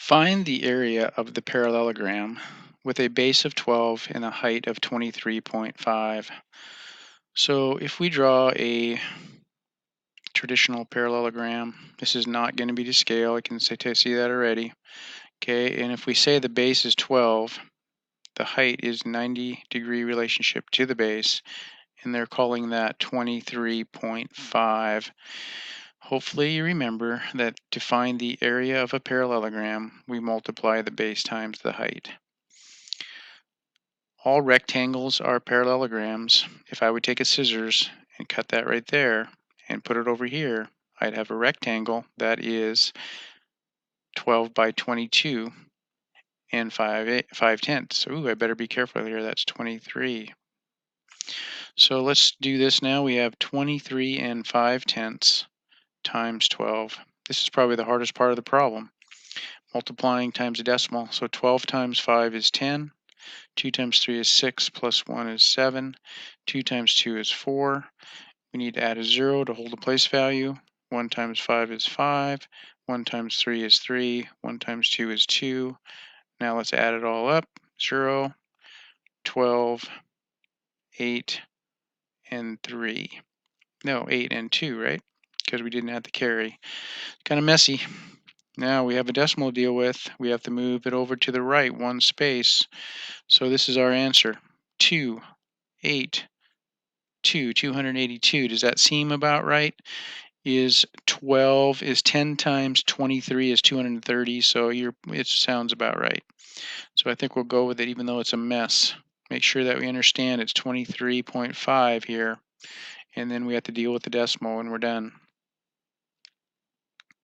Find the area of the parallelogram with a base of 12 and a height of 23.5. So if we draw a traditional parallelogram, this is not going to be to scale. I can see that already. Okay, and if we say the base is 12, the height is 90-degree relationship to the base, and they're calling that 23.5. Hopefully you remember that to find the area of a parallelogram, we multiply the base times the height. All rectangles are parallelograms. If I would take a scissors and cut that right there and put it over here, I'd have a rectangle that is 12 by 22 and 5/10. Ooh, I better be careful here. That's 23. So let's do this now. We have 23 and 5/10 times 12. This is probably the hardest part of the problem. Multiplying times a decimal. So 12 times 5 is 10. 2 times 3 is 6, plus 1 is 7. 2 times 2 is 4. We need to add a 0 to hold the place value. 1 times 5 is 5. 1 times 3 is 3. 1 times 2 is 2. Now let's add it all up. 0, 12, 8, and 3. No, 8 and 2, right? Because we didn't add the carry. Kind of messy. Now we have a decimal to deal with. We have to move it over to the right one space. So this is our answer. 2, 8, 2, 282. Does that seem about right? Is 10 times 23 is 230, so it sounds about right. So I think we'll go with it even though it's a mess. Make sure that we understand it's 23.5 here, and then we have to deal with the decimal when we're done.